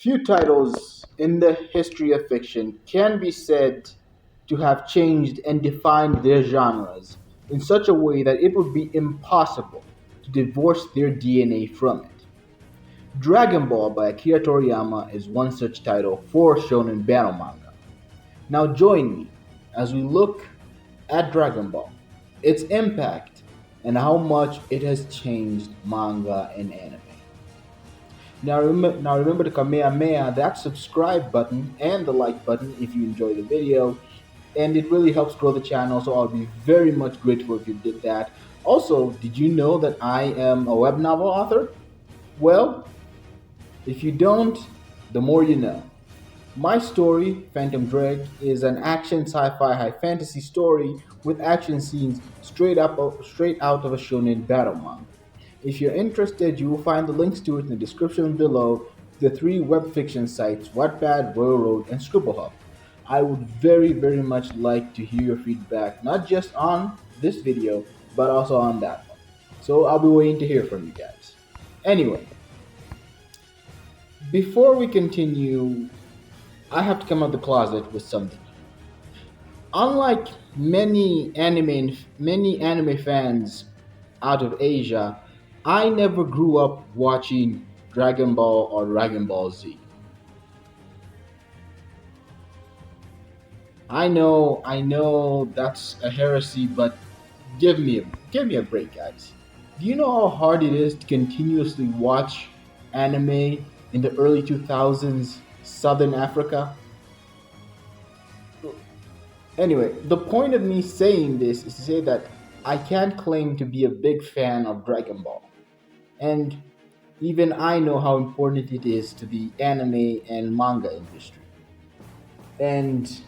Few titles in the history of fiction can be said to have changed and defined their genres in such a way that it would be impossible to divorce their DNA from it. Dragon Ball by Akira Toriyama is one such title for Shonen battle manga. Now join me as we look at Dragon Ball, its impact, and how much it has changed manga and anime. Now remember to Kamehameha that subscribe button and the like button if you enjoy the video, and it really helps grow the channel. So I'll be very much grateful if you did that. Also, did you know that I am a web novel author? Well, if you don't, the more you know. My story, Phantom Ddraig, is an action sci-fi high fantasy story with action scenes straight out of a shonen battle manga. If you're interested, you will find the links to it in the description below to the three web fiction sites Wattpad, RoyalRoad, and ScribbleHub. I would very much like to hear your feedback, not just on this video, but also on that one. So I'll be waiting to hear from you guys. Anyway, before we continue, I have to come out of the closet with something. Unlike many anime fans out of Asia, I never grew up watching Dragon Ball or Dragon Ball Z. I know that's a heresy, but give me a break, guys. Do you know how hard it is to continuously watch anime in the early 2000s Southern Africa? Anyway, the point of me saying this is to say that I can't claim to be a big fan of Dragon Ball. And even I know how important it is to the anime and manga industry. And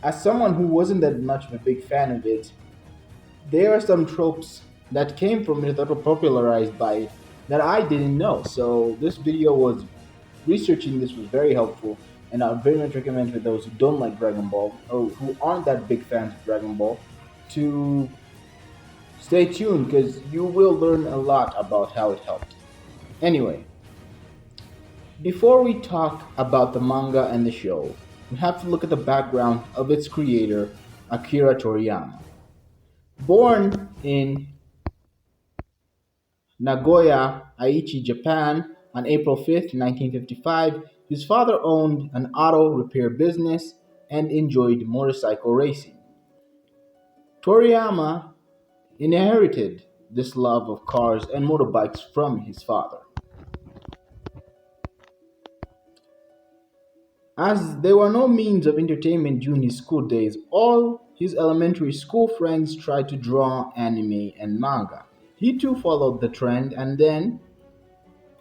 as someone who wasn't that much of a big fan of it, there are some tropes that came from it that were popularized by it that I didn't know. So this video was researching this was very helpful, and I would very much recommend for those who don't like Dragon Ball or who aren't that big fans of Dragon Ball to stay tuned because you will learn a lot about how it helped. Anyway, before we talk about the manga and the show, we have to look at the background of its creator, Akira Toriyama. Born in Nagoya, Aichi, Japan, on April 5th, 1955, his father owned an auto repair business and enjoyed motorcycle racing. Toriyama inherited this love of cars and motorbikes from his father. As there were no means of entertainment during his school days, all his elementary school friends tried to draw anime and manga. He too followed the trend, and then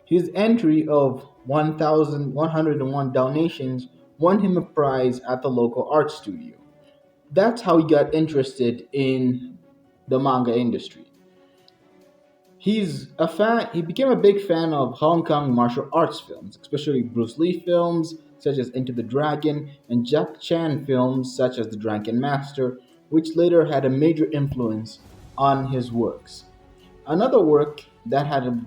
his entry of 1,101 Dalmatians won him a prize at the local art studio. That's how he got interested in the manga industry. He became a big fan of Hong Kong martial arts films, especially Bruce Lee films such as Into the Dragon and Jack Chan films such as The Drunken Master, which later had a major influence on his works. Another work that had a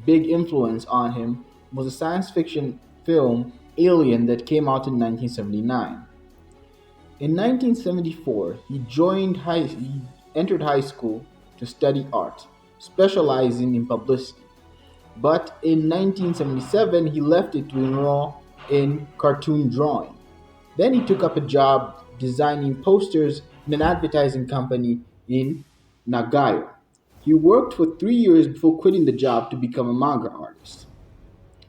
big influence on him was a science fiction film Alien that came out in 1979. In 1974, he entered high school to study art, specializing in publicity. But in 1977, he left it to enroll in cartoon drawing. Then he took up a job designing posters in an advertising company in Nagayo. He worked for 3 years before quitting the job to become a manga artist.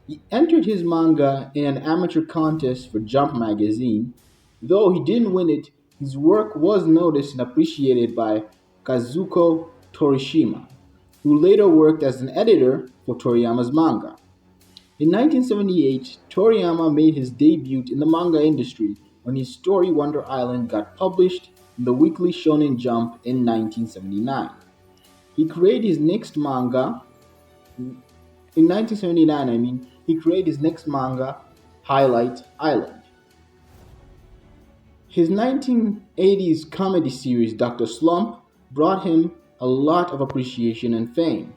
He entered his manga in an amateur contest for Jump magazine. Though he didn't win it, his work was noticed and appreciated by Kazuko Torishima, who later worked as an editor for Toriyama's manga. In 1978, Toriyama made his debut in the manga industry when his story Wonder Island got published in the Weekly Shonen Jump in 1979. He created his next manga in 1979, he created his next manga, Highlight Island. His 1980s comedy series Dr. Slump brought him a lot of appreciation and fame.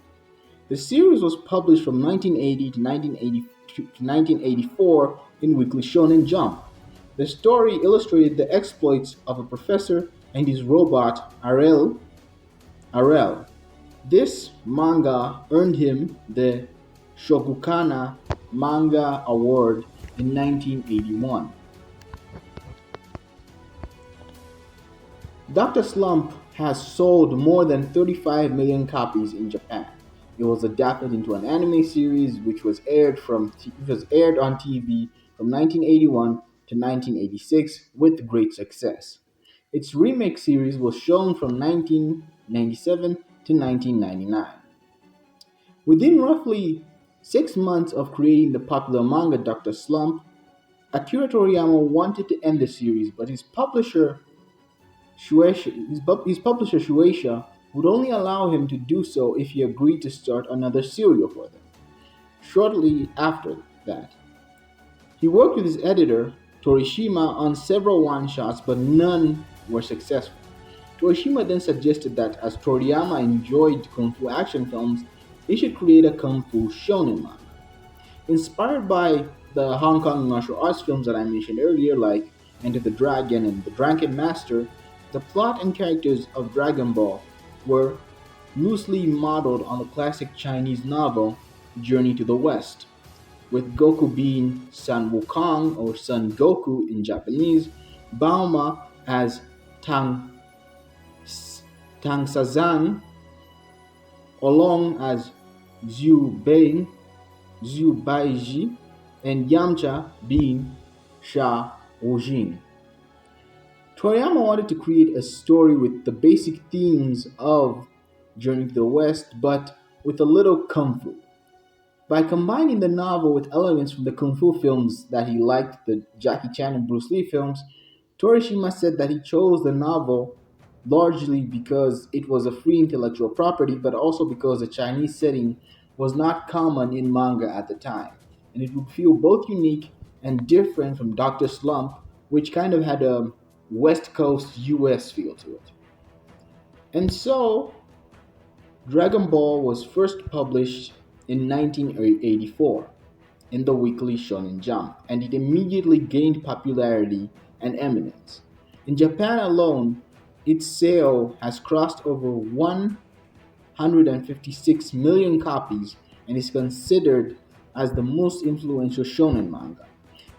The series was published from 1980 to 1984 in Weekly Shonen Jump. The story illustrated the exploits of a professor and his robot Arel. This manga earned him the Shogukana Manga Award in 1981. Dr. Slump has sold more than 35 million copies in Japan. It was adapted into an anime series which was aired on TV from 1981 to 1986 with great success. Its remake series was shown from 1997 to 1999. Within roughly 6 months of creating the popular manga Dr. Slump, Akira Toriyama wanted to end the series, but his publisher Shueisha would only allow him to do so if he agreed to start another serial for them. Shortly after that, he worked with his editor, Torishima, on several one-shots, but none were successful. Torishima then suggested that as Toriyama enjoyed kung fu action films, he should create a kung fu shonen manga. Inspired by the Hong Kong martial arts films that I mentioned earlier, like Enter the Dragon and The Drunken Master, the plot and characters of Dragon Ball were loosely modeled on the classic Chinese novel Journey to the West, with Goku being Sun Wukong or Son Goku in Japanese, Bauma as Tang, Tang Sazang, Oolong as Zhu Baiji, and Yamcha being Sha Ojin. Toriyama wanted to create a story with the basic themes of Journey to the West, but with a little kung fu. By combining the novel with elements from the kung fu films that he liked, the Jackie Chan and Bruce Lee films, Torishima said that he chose the novel largely because it was a free intellectual property, but also because the Chinese setting was not common in manga at the time, and it would feel both unique and different from Dr. Slump, which kind of had a West Coast US feel to it. And so, Dragon Ball was first published in 1984 in the Weekly Shonen Jump, and it immediately gained popularity and eminence. In Japan alone, its sale has crossed over 156 million copies and is considered as the most influential shonen manga.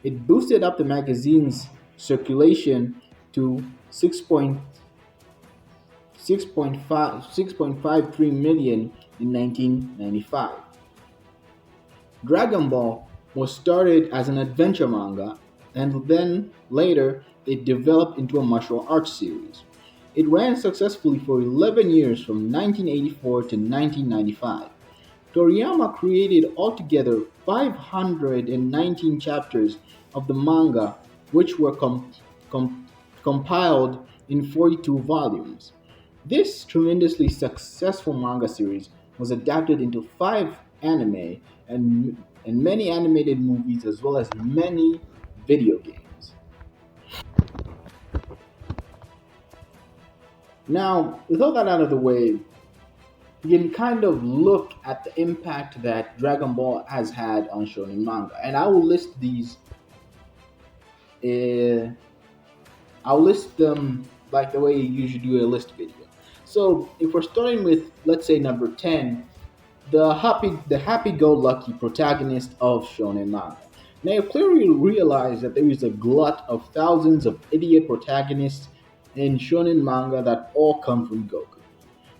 It boosted up the magazine's circulation to 6.53 million in 1995. Dragon Ball was started as an adventure manga, and then later it developed into a martial arts series. It ran successfully for 11 years from 1984 to 1995. Toriyama created altogether 519 chapters of the manga, which were compiled in 42 volumes. This tremendously successful manga series was adapted into 5 anime and many animated movies as well as many video games. Now, with all that out of the way, we can kind of look at the impact that Dragon Ball has had on shonen manga, and uh, I'll list them like the way you usually do a list video. So, if we're starting with, let's say, number 10, the happy-go-lucky protagonist of shonen manga. Now, you clearly realize that there is a glut of thousands of idiot protagonists in shonen manga that all come from Goku.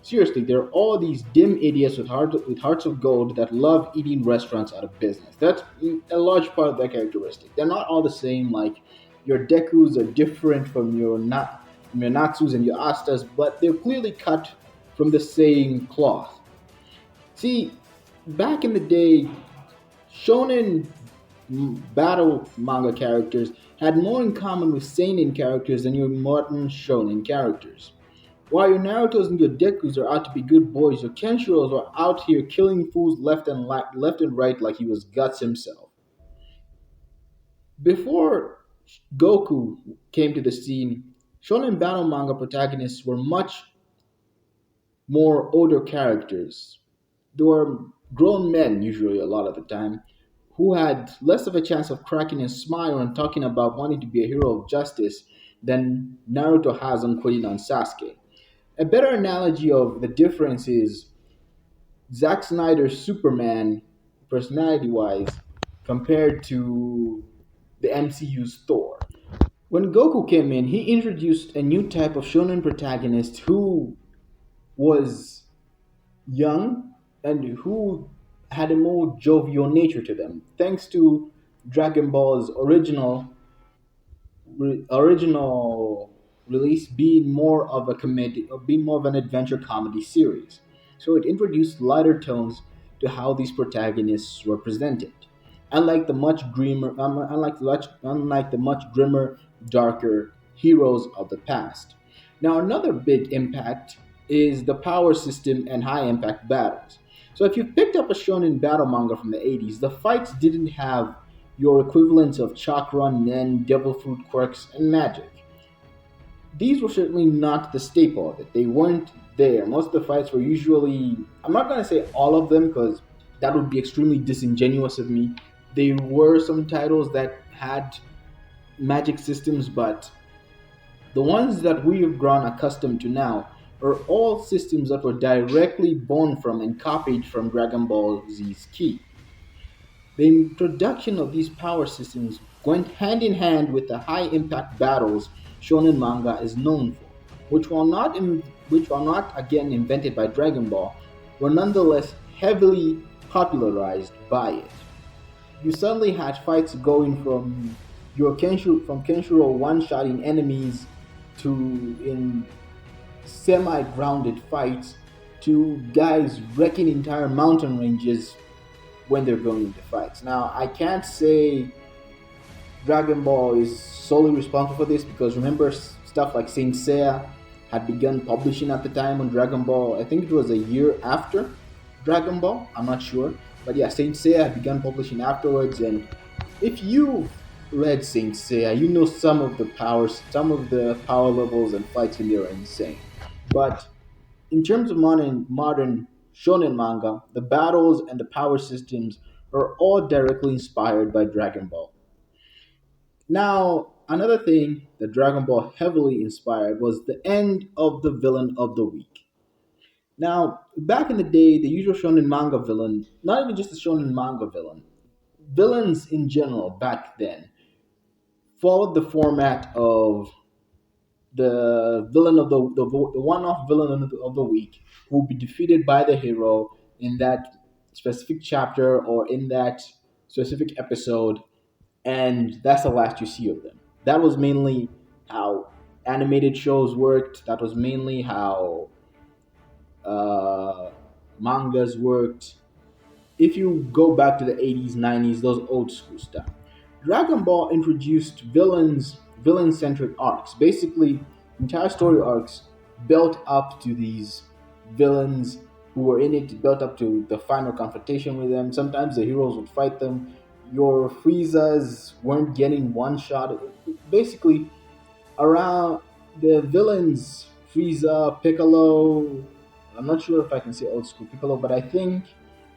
Seriously, there are all these dim idiots with hearts of gold that love eating restaurants out of business. That's a large part of their characteristic. They're not all the same. Like your Dekus are different from from your Natsus and your Astas, but they're clearly cut from the same cloth. See, back in the day, shonen battle manga characters had more in common with seinen characters than your modern shonen characters. While your Naruto's and your Dekus are out to be good boys, your Kenshiros are out here killing fools left and right like he was Guts himself. Before Goku came to the scene, shonen battle manga protagonists were much more older characters. They were grown men, usually a lot of the time, who had less of a chance of cracking a smile and talking about wanting to be a hero of justice than Naruto has on quitting on Sasuke. A better analogy of the difference is Zack Snyder's Superman, personality wise, compared to the MCU's Thor. When Goku came in, he introduced a new type of shonen protagonist who was young and who had a more jovial nature to them, thanks to Dragon Ball's original release being more of a comedy, being more of an adventure comedy series. So it introduced lighter tones to how these protagonists were presented. Unlike the much grimmer, darker heroes of the past. Now, another big impact is the power system and high impact battles. So, if you picked up a shonen battle manga from the 80s, the fights didn't have your equivalents of chakra, nen, devil fruit quirks, and magic. These were certainly not the staple of it. They weren't there. Most of the fights were usually, I'm not going to say all of them because that would be extremely disingenuous of me. There were some titles that had magic systems, but the ones that we have grown accustomed to now are all systems that were directly born from and copied from Dragon Ball Z's Ki. The introduction of these power systems went hand in hand with the high impact battles shonen manga is known for, which while not again invented by Dragon Ball, were nonetheless heavily popularized by it. You suddenly had fights going from Kenshiro one-shotting enemies to in semi-grounded fights to guys wrecking entire mountain ranges when they're going into fights. Now, I can't say Dragon Ball is solely responsible for this because remember stuff like Saint Seiya had begun publishing at the time on Dragon Ball. I think it was a year after Dragon Ball. I'm not sure, but yeah, Saint Seiya had begun publishing afterwards. And if you read Saint Seiya, you know some of the power levels and fights in there are insane. But in terms of modern shonen manga, the battles and the power systems are all directly inspired by Dragon Ball. Now, another thing that Dragon Ball heavily inspired was the end of the villain of the week. Now, back in the day, the usual shonen manga villain, not even just the shonen manga villain, villains in general back then followed the format of the villain of the one-off villain of the week who will be defeated by the hero in that specific chapter or in that specific episode, and that's the last you see of them. That was mainly how animated shows worked. That was mainly how uh, mangas worked. If you go back to the 80s, 90s, those old school stuff. Dragon Ball introduced villain centric arcs. Basically, entire story arcs built up to these villains who were in it, built up to the final confrontation with them. Sometimes the heroes would fight them. Your Friezas weren't getting one shot. Basically, around the villains, Frieza, Piccolo. I'm not sure if I can say old school Piccolo, but I think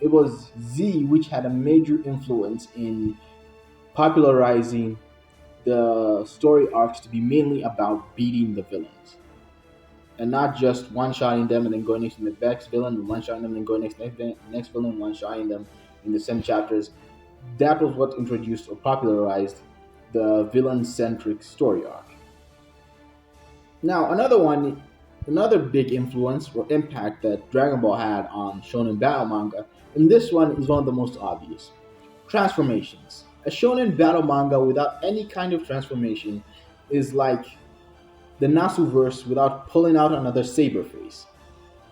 it was Z which had a major influence in popularizing the story arcs to be mainly about beating the villains and not just one shotting them and then going next to the next villain, and one shotting them and then going next villain, one shotting them in the same chapters. That was what introduced or popularized the villain centric story arc. Now, another big influence or impact that Dragon Ball had on shonen battle manga, and this one is one of the most obvious: transformations. A shonen battle manga without any kind of transformation is like the Nasuverse without pulling out another Saber face.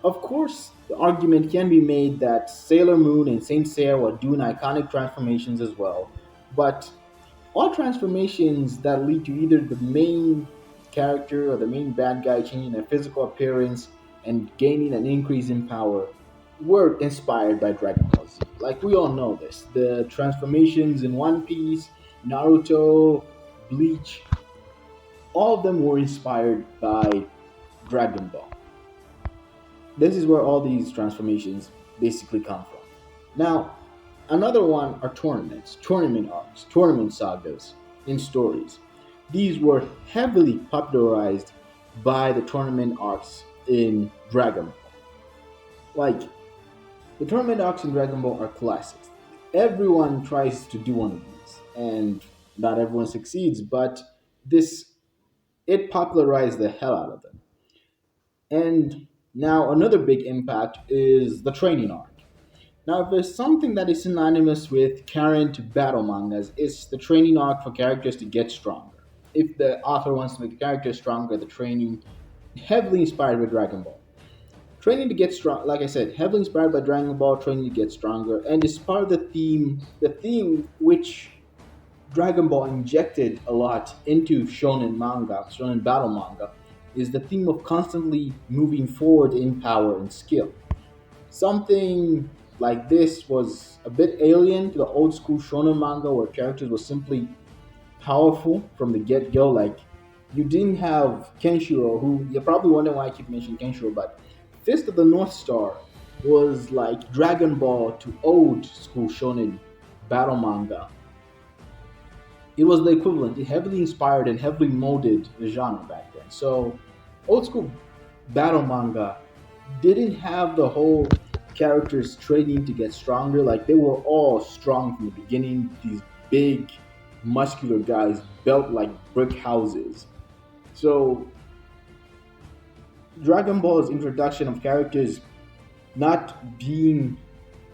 Of course, the argument can be made that Sailor Moon and Saint Seiya were doing iconic transformations as well, but all transformations that lead to either the main character or the main bad guy changing their physical appearance and gaining an increase in power were inspired by Dragon Ball Z. Like we all know this. The transformations in One Piece, Naruto, Bleach, all of them were inspired by Dragon Ball. This is where all these transformations basically come from. Now, another one are tournaments, tournament arcs, tournament sagas in stories. These were heavily popularized by the tournament arcs in Dragon Ball. Like, the tournament arcs in Dragon Ball are classics. Everyone tries to do one of these, and not everyone succeeds, but this it popularized the hell out of them. And now another big impact is the training arc. Now, if there's something that is synonymous with current battle mangas, it's the training arc for characters to get stronger. If the author wants to make the characters stronger, the training heavily inspired by Dragon Ball. Training to get strong, like I said, heavily inspired by Dragon Ball, training to get stronger, and it's part of the theme which Dragon Ball injected a lot into shonen manga, shonen battle manga, is the theme of constantly moving forward in power and skill. Something like this was a bit alien to the old school shonen manga where characters were simply powerful from the get go. Like, you didn't have Kenshiro, who you're probably wondering why I keep mentioning Kenshiro, but Fist of the North Star was like Dragon Ball to old school shonen battle manga. It was the equivalent. It heavily inspired and heavily molded the genre back then. So, old school battle manga didn't have the whole characters training to get stronger. Like, they were all strong from the beginning. These big, muscular guys built like brick houses. So, Dragon Ball's introduction of characters not being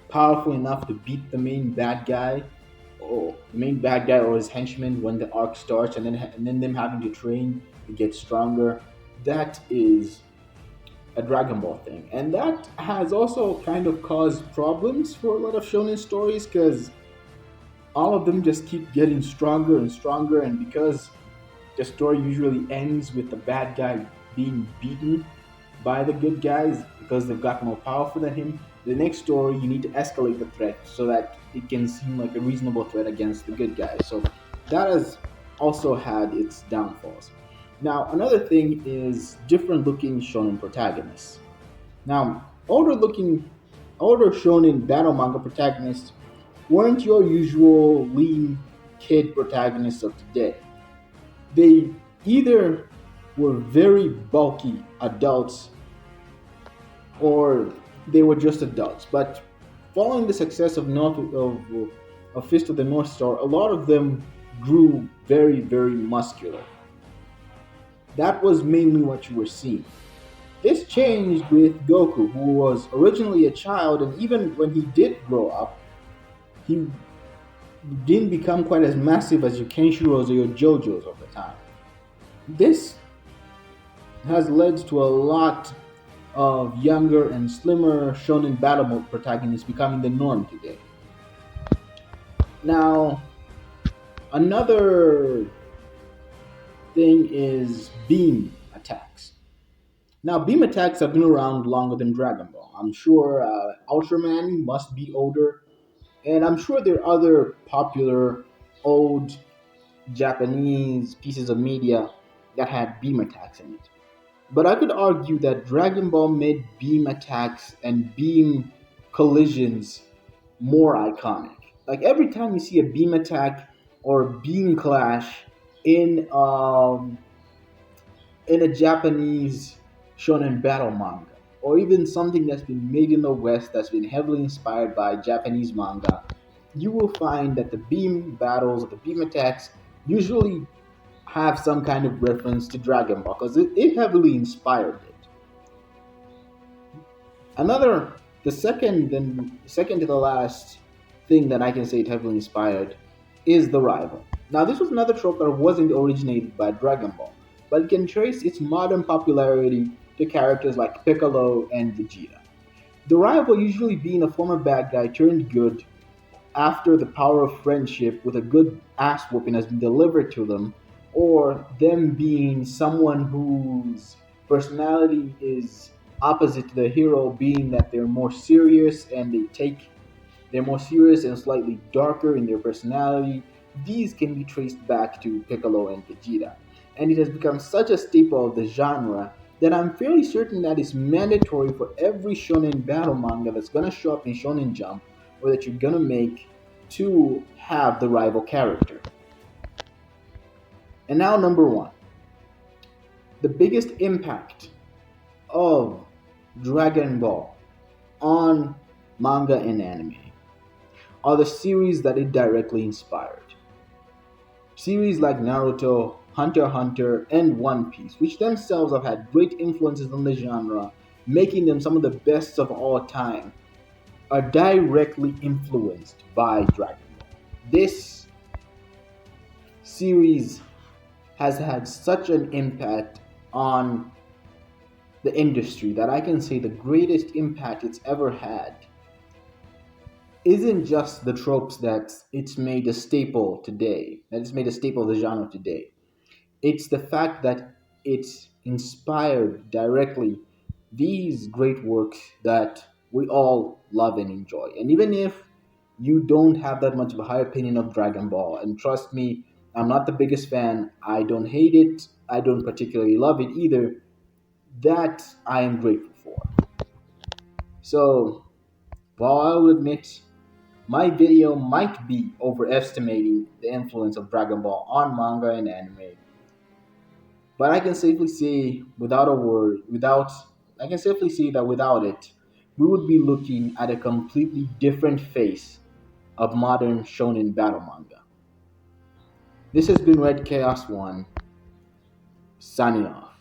powerful enough to beat the main bad guy or his henchman when the arc starts, and then them having to train to get stronger. That is a Dragon Ball thing, and that has also kind of caused problems for a lot of shonen stories because all of them just keep getting stronger and stronger, and because the story usually ends with the bad guy being beaten by the good guys because they've got more powerful than him. The next story, you need to escalate the threat so that it can seem like a reasonable threat against the good guys. So that has also had its downfalls. Now, another thing is different looking shonen protagonists. Now, older shonen battle manga protagonists weren't your usual lean kid protagonists of today. They either were very bulky adults or they were just adults. But following the success of Fist of the North Star, a lot of them grew very, very muscular. That was mainly what you were seeing. This changed with Goku, who was originally a child, and even when he did grow up, he didn't become quite as massive as your Kenshiros or your JoJos over time. This has led to a lot of younger and slimmer shonen battle mode protagonists becoming the norm today. Now, another thing is beam attacks. Now, beam attacks have been around longer than Dragon Ball. I'm sure Ultraman must be older, and I'm sure there are other popular old Japanese pieces of media that had beam attacks in it. But I could argue that Dragon Ball made beam attacks and beam collisions more iconic. Like, every time you see a beam attack or a beam clash in in a Japanese shonen battle manga, or even something that's been made in the West that's been heavily inspired by Japanese manga, you will find that the beam battles or the beam attacks usually have some kind of reference to Dragon Ball because it heavily inspired it. Another, second to the last thing that I can say it heavily inspired is the rival. Now, this was another trope that wasn't originated by Dragon Ball, but it can trace its modern popularity to characters like Piccolo and Vegeta. The rival usually being a former bad guy turned good after the power of friendship with a good ass whooping has been delivered to them, or them being someone whose personality is opposite to the hero, being that they're more serious and slightly darker in their personality. These can be traced back to Piccolo and Vegeta, and it has become such a staple of the genre that I'm fairly certain that it's mandatory for every shonen battle manga that's gonna show up in Shonen Jump or that you're gonna make to have the rival character. And now, number one, the biggest impact of Dragon Ball on manga and anime are the series that it directly inspired. Series like Naruto, Hunter x Hunter, and One Piece, which themselves have had great influences on the genre, making them some of the best of all time, are directly influenced by Dragon Ball. This series has had such an impact on the industry that I can say the greatest impact it's ever had isn't just the tropes that it's made a staple today, that it's made a staple of the genre today. It's the fact that it's inspired directly these great works that we all love and enjoy. And even if you don't have that much of a high opinion of Dragon Ball, and trust me, I'm not the biggest fan, I don't hate it, I don't particularly love it either, that I am grateful for. So, while I will admit my video might be overestimating the influence of Dragon Ball on manga and anime, but I can safely say I can safely say that without it, we would be looking at a completely different face of modern shonen battle manga. This has been Red Chaos 1, signing off.